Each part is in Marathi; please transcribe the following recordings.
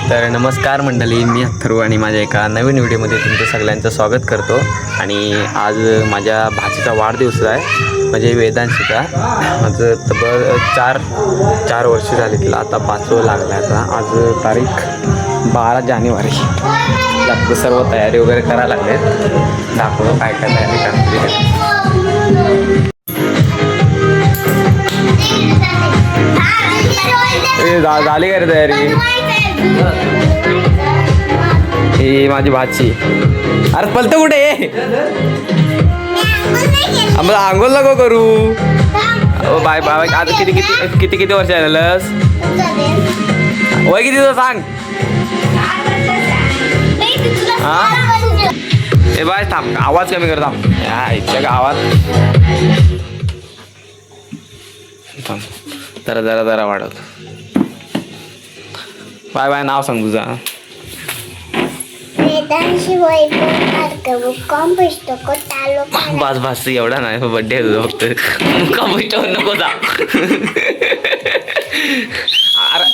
तर नमस्कार मंडळी, मी अथर्व आणि माझ्या एका नवीन व्हिडिओमध्ये तुमचं सगळ्यांचं स्वागत करतो. आणि आज माझ्या भाचीचा वाढदिवस आहे, म्हणजे वेदांशीचा. माझं तब्बल चार वर्ष झाली, तिला आता 5वं लागलं आहे. आता आज तारीख 12 जानेवारी लागतं. सर्व तयारी वगैरे करायला लागलेत. दाखवतो काय काय तयारी करते. झाली का रे तयारी? ही माझी भाची. अरे पलत कुठे? आम्हाला आंघोळ नको करू. Bye bye. आता किती वर्ष झालेलंस? वय किती तुझं सांग? हा ए बाय थांब, आवाज कमी कर. थांब इच्छा गावात थांब. जरा वाढवतो. Bye bye. नाव सांग तुझा. बस एवढा नाही. बड्डे तुझा फक्त. कमिष्ट नको जा. अरे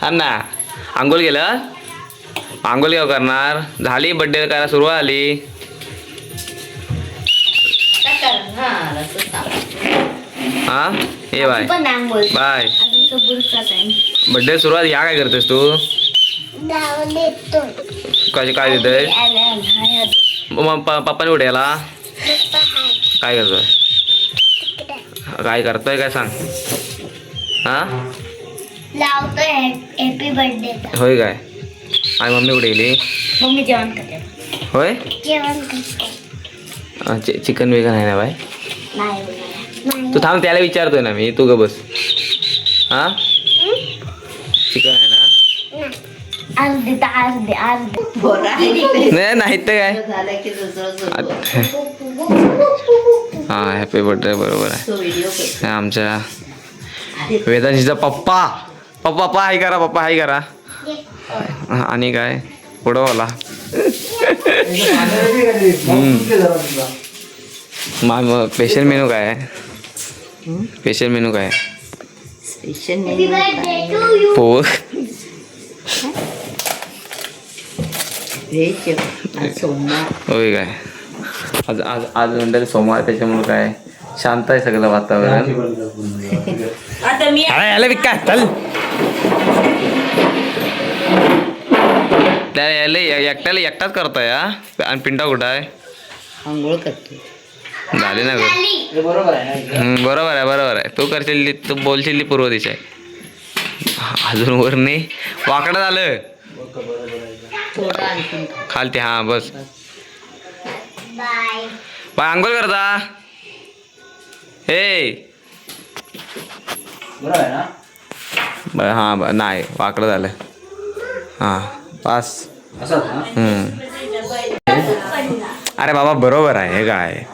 हा ना, आंघोळ केलं? आंघोळ केव्हा करणार? झाली बड्डे करायला सुरुवात झाली. हा ये बाय बाय. बड्डे सुरुवात ह्या काय करतेस तू? काय देतोय? पप्पाने कुठे याला काय करतोय? काय करतोय काय सांग? हा लावतोय हॅपी बर्थडे. होय काय? आणि मम्मी कुठे गेली? मम्मी जेवण करते. होय, जेवण करते. चिकन वेगन आहे ना बाय? नाही तू थांब, त्याला विचारतोय ना मी. तू ग बस. हा चिकन आहे ना? अर्धे नाही तर काय. हा हॅपी बर्थडे. बरोबर आहे. आमच्या वेदांशीचा पप्पा हाय करा. पप्पा हाय करा. आणि काय पुढं मग स्पेशल मेनू काय आहे? स्पेशल मेनू काय आहे? पोह होय काय? आज म्हणतात सोमवार, त्याच्यामुळे काय शांत आहे सगळं वातावरण. याला विका चल. त्या याला एकटाच करताय. आणि पिंटा कुठं आहे? आंघोळ करतो. झाली ना ग? बरोबर आहे. तू करशील, तू बोलशील पूर्व दिशा आहे. अजून वर नाही, वाकडं झालं खालते. हा बस बाय. आंघोळ करता हे? हा नाही, वाकडं झालं. हा पास. अरे बाबा बरोबर आहे काय?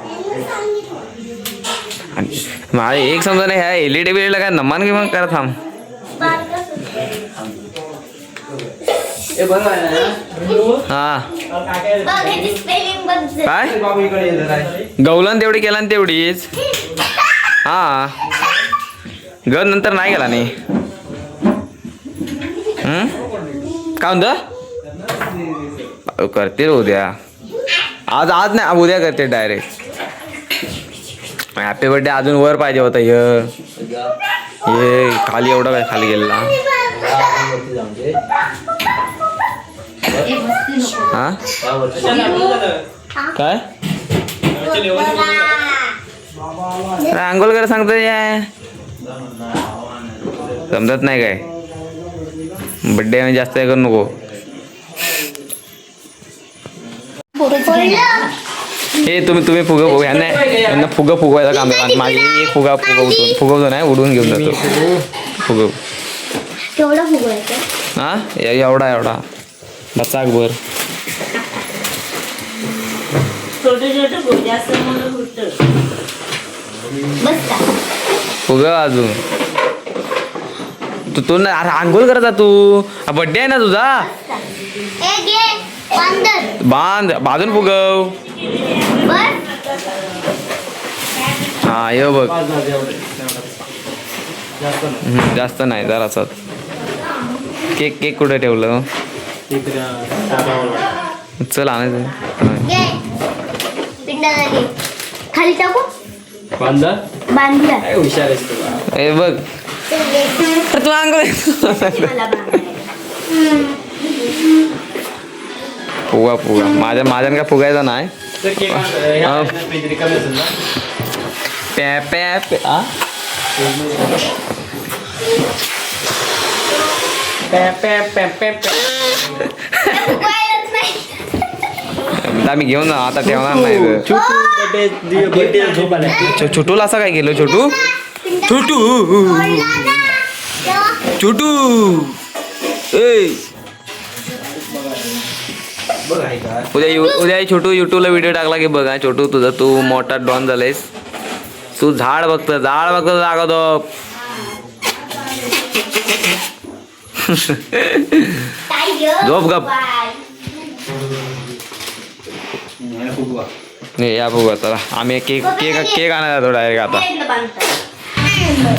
मला एक समजा नाही, ह्या एलईडी बिलीला काय नमान गिमान करा. थांब हा काय गवलन तेवढी केला ना तेवढीच. हा ग नंतर नाही गेला नाही. काय म्हणतो? करते उद्या. आज नाही, उद्या करते डायरेक्ट. हॅपी बर्थडे अजून वर पाहिजे होता. ये खाली एवढा काय खाली गेला? हा काय आंघोळ कर सांगतोय? समजत नाही काय? बड्डे जास्त करू नको. हे तुम्ही फुगं यांना फुगवायचं काम आहे. माझी एक फुगवतो नाही, उडवून घेऊन जातो. फुगव हा एवढा बचाक बर. फुग अजून तू ना. अरे आंघोळ करता तू? बड्डे आहे ना तुझा? बांधून फुगव. हा ये बघ. जास्त नाही, जरासा. केक कुठे ठेवलं? चल आणायचं. घे पिंडाला घे खाली टाकू बांधा बांधूया काय हुशार आहेस तुला. ए बघ ते घे. तू अंग मला बांधायला. फुगा फुगा माझ्यानं काय फुगायचा नाही. तर केक रिकामी असेल ना. पॅ पॅ पॅ आ? फुगवायलाच नाही. आम्ही घेऊन जा आता ठेवणार नाही तर. बर्थडे झोप आल्या. छोटूला असं काय केलं छोटू छोटू फोडला ना. तेव्हा छोटू ए उद्या छोटू युट्यूबला व्हिडिओ टाकला की बघा छोटू तुझा तू मोठा डॉन झालायस. तू झाड बघतो दाखवतो. काय गं? झोप गप. बाय. या बघू चला आम्ही केक केक केक आणायला जातो डायरेक्ट आता. प्लेटला बांधतात.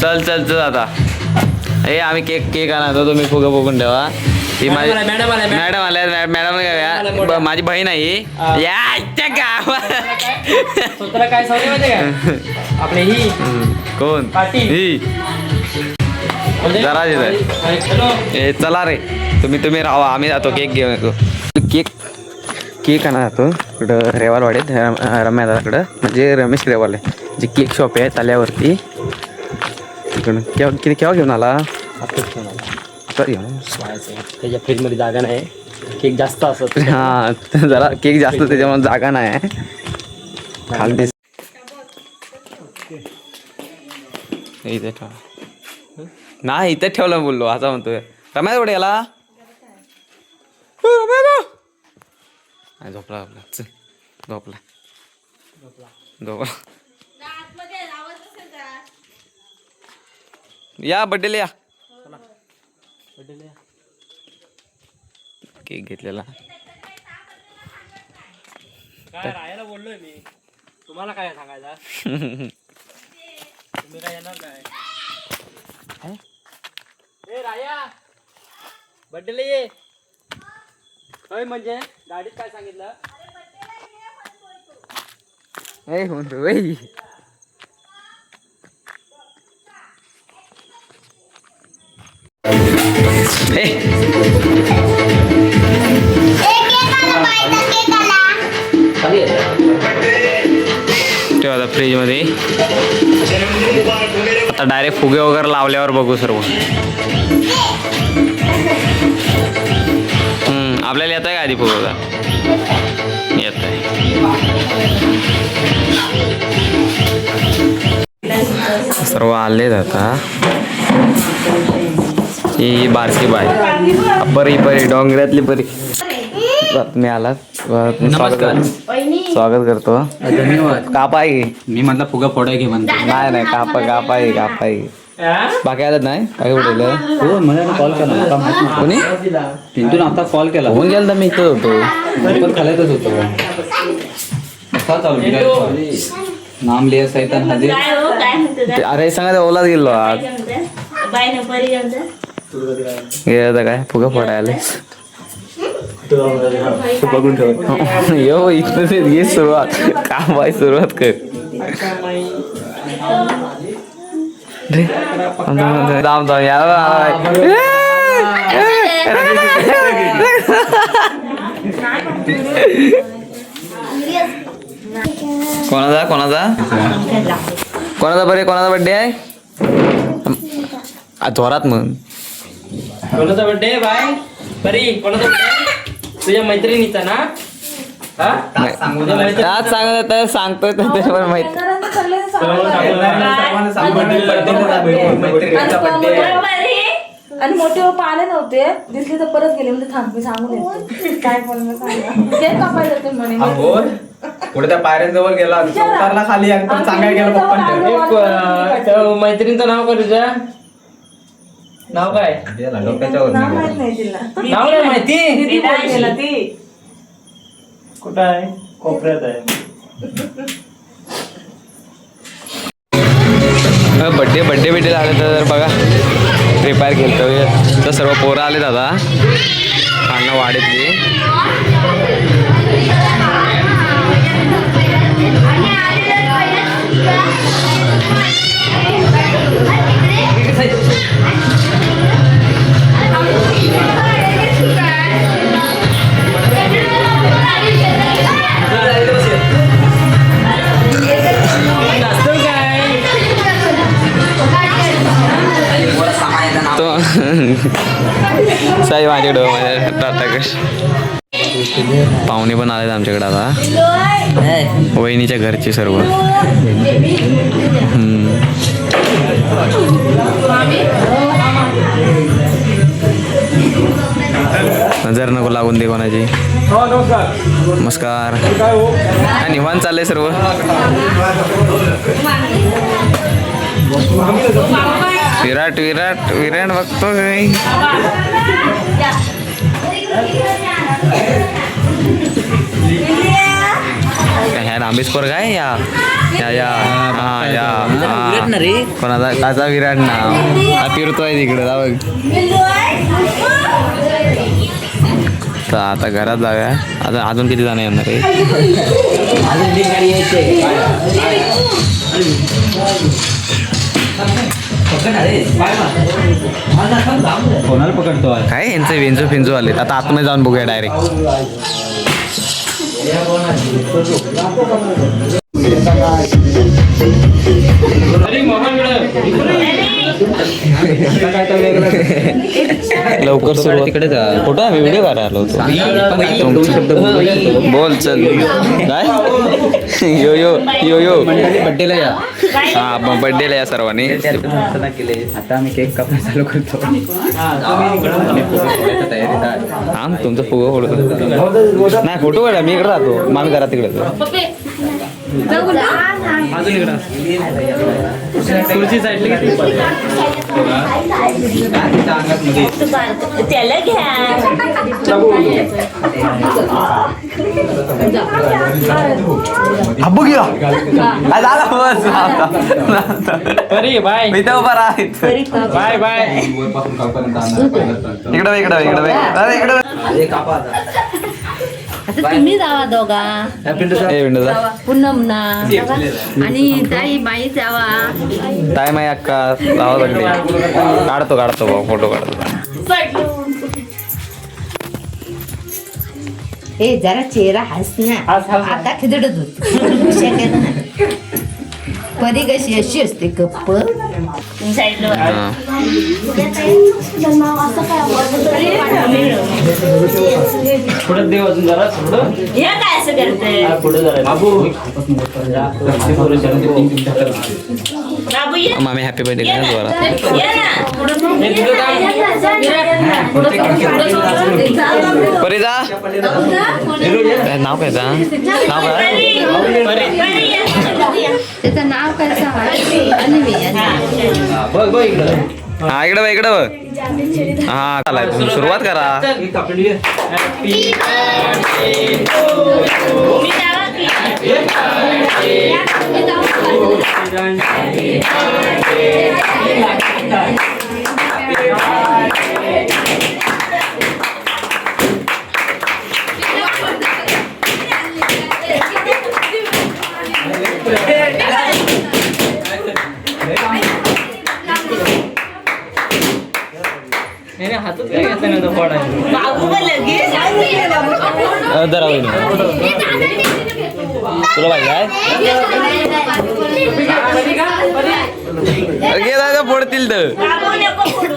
चल आता ए आम्ही केक आणायचो तुम्ही फुगं बघून ठेवा. ही माझी मॅडम आल्या. मॅडम आल्या मॅडम माझी बहीण आहे ही. या इथच्या गावात स्वतःला काय सांगते माहिती का आपले ही कोण पाटील. ही म्हणजे जरा हॅलो. ए चला रे तुम्ही राहा आम्ही जातो केक घेऊन येतो. केक आणा जातो इकडं रेवालवाडीत रम्या दादाकडं म्हणजे रमेश रेवाले जे केक शॉप आहे तल्यावरती तिकडून केव्हा घेऊन आला आता घेऊन. त्याच्या फ्रीजमध्ये जागा नाही. केक जास्त असत. हां जरा केक जास्त त्याच्यामुळे जागा नाही खाली इथे ठेवा नाही इथे ठेवलं बोललो असा म्हणतोय. रम्या कुठे गेला झोपला चल झोपला या बड्डेला या केक घेतलेला. काय राहायला बोललोय मी तुम्हाला काय सांगायचं. तुम्ही काय येणार काय. ए राया बड्डेला ये. होय म्हणजे गाडीत काय सांगितलं. ए म्हणतो वही ठेवा आता फ्रीजमध्ये. आता डायरेक्ट फुगे वगैरे लावल्यावर बघू सर्व. आपल्याला येत आहे का आधी फुगा येत आहे. सर्व आलेत आता. ही बारकी बाय परी डोंगरातली परी मी आला स्वागत करतो. धन्यवाद. कापाय मी म्हटलं फुगा फोडाय घे म्हणतो. नाही कापाय बाकी आलं नाही काय उडेल हो मला कॉल केला आता माहित नाही. कोणी पिंटून आता कॉल केला. होऊन गेलं तर मी इथं होतो. मी पण खालायतच होतो. असा चालू केला. नाम लिया सैतान हजीर. काय हो काय म्हणतो अरे सांगा ओलाच गेलो आज बाय न परी घेऊन आता काय फुगा फोडायला बघून ठेव. यो इथं घे सुरुवात कापाय सुरुवात कर. थांब कोणाचा बर्थडे आहे जोरात म्हण. कोणाचा बर्थडे बाय परी कोणाचा बर्थडे. तुझ्या मैत्रिणीचा ना. आज सांगत सांगतोय पण माहिती आणि मोठे पप्पा आले नव्हते दिसले तर परत गेले म्हणजे थांब मी सांगून येते काय पण सांगा केक कापायला येते म्हणे. पुढे त्या पायऱ्यांजवळ गेला उतारला खाली आणि पण सांगायला गेला पप्पा. मैत्रिणीचं नाव काय तुझ्या. नाव काय डोक्याच्यावर नाव माहित नाही तिला. नाव नाही माहिती. दीदी बोलते ना ती. कुठं आहे कोपऱ्यात आहे. बड्डे आले तर बघा प्रिपेअर केलं तर सर्व पोरं आले दादा अन्न वाढीतली. तो साई माझ्याकडं पाहुणे पण आलेत आमच्याकडे आता. वहिनीच्या घरचे सर्व. नजर नको लागून दे कोणाची. नमस्कार. काय निवांत चाललंय सर्व. विराट विराट विराट बघतो काही. ह्या आंबेच पोर काय या या या हा या कोणाचा काचा विराट नाव हा फिरतोय तिकडे जा बघ. तर आता घरात जाऊया. आता अजून किती जण येणार आहे. कोणाला पकडतो काय यांचं वेंजो फिंजो आलेत. आता आतमध्ये जाऊन बघूया डायरेक्ट. लवकर सुरुवात. तिकडे जा. कुठं आम्ही व्हिडिओ करायला आलो होतो. शब्द बोल चल. काय यो यो यो यो बड्डेला या. हा मग बड्डेला या सर्वांनी. आता आम्ही केक कापणं चालू करतो. हा तुमचं फोटो फोडतो. नाही फोटो काढा. मी इकडे राहतो. मान करा तिकडे. अजून इकडं खुर्ची साईडला त्याला घ्या. बघूया काय झालं बस. बरी बाय. मी तर उभा राहत. Bye bye. इकडे इकडे इकडे इकडे. आता तुम्ही जावा दोघा. पूनम ना आणि ताई बाई जावा. ताई माई अक्का लावा लागली. काढतो काढतो भाऊ फोटो काढतो. ए जरा चेहरा हस ना. आता खिदडत होत. परी कशी अशी असते गप्प. हा. पुढे देव अजून जरा थोडं. हे काय असं करते पुढे जरा बाबू. बाबू ये. मामी हॅपी बर्थडे का द्वारा. ये ना. परी जा. काय नाव काय जा. नाव काय. त्याचं नाव काय सांगा. बघ बघ इकडं. हा इकडे बघ इकडे बघ. हा चालाय तुम्ही सुरुवात करा. हॅपी हातात काय घेतलं नाही फोडायला. बाबू का लगेच जरा वहिनी तुला पाहिजे घे दादा फोडतील तर. बाबू नको फोडू.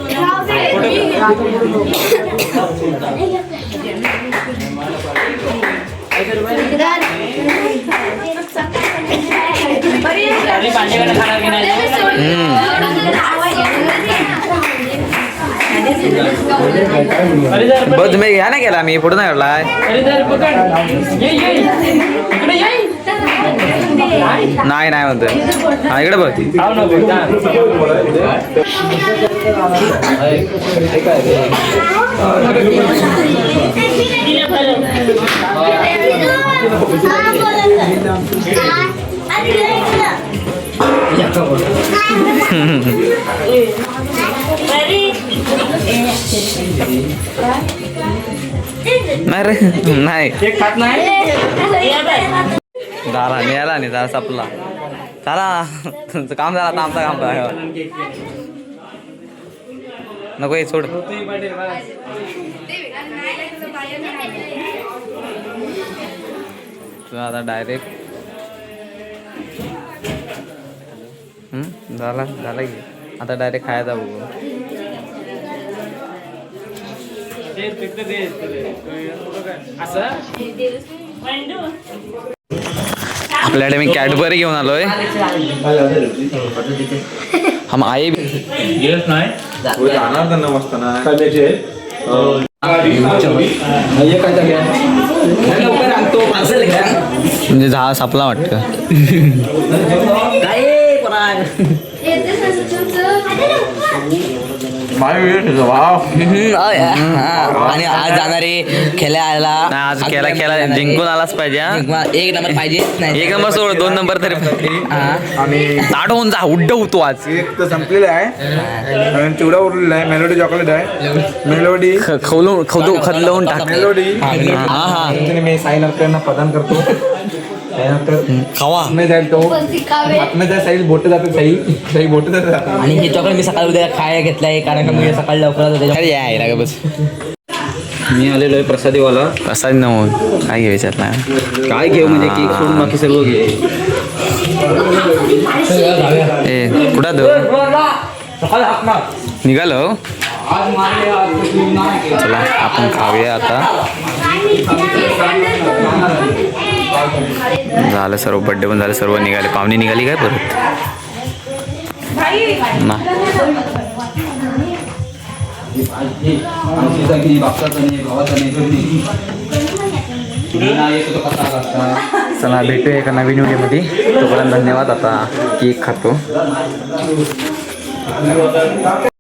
अरे पाण्याकडे खाणार की नाही. बघ तुम्ही घ्या ना केला मी फोटो नाही काढलाय. अरे जर पकड. ये ये इकडे ये. नाही नाही म्हणतोय. हा इकडे बघ. खाऊ नको जा. नाही रे नाही केक खात नाही झाला निघाला नाही जरा संपला चला तुमचं काम झालं आता आमचं काम करा नको हे सोड तुला आता डायरेक्ट झाला झाला की आता डायरेक्ट खायचा बघू आपल्याकडे मी कॅडबरी घेऊन आलोय हम आई म्हणजे झाड सापला वाटतं आणि आज जाणारे खेळायला नाही, आज खेळा जिंकून आलाच पाहिजे हा. एक नंबर पाहिजे नाही एक नंबर सोड 2 नंबर तरी ताट होऊन जा उड्ड होतो आज एक तर संपलेला आहे आणि चिवडा उरलेला आहे मेलोडी चॉकलेट आहे मेलोडी खदलवून टाक मेलोडी हा हा मी साई नागकरांना प्रदान करतो खावा में जाईल तो हात में जाईल साई बोट जाते साई बोट जाते आणि हे चॉकलेट मी सकाळी उद्या खायला घेतलाय कारण का मी सकाळी लवकर अरे यायला का बस मी आलेलो आहे प्रसादीवाला. प्रसाद नव्हून काय घ्यायच्यात नाही काय घेऊ म्हणजे केक सोडून बाकी सर्व घे. ए कुठं निघालो चला आपण खाऊया आता झालं सर्व बड्डे पण झालं सर्व निघाले पाहुणे निघाली काय परत ना चला भेटूया एका नवीन व्हिडिओमध्ये तोपर्यंत धन्यवाद आता केक खातो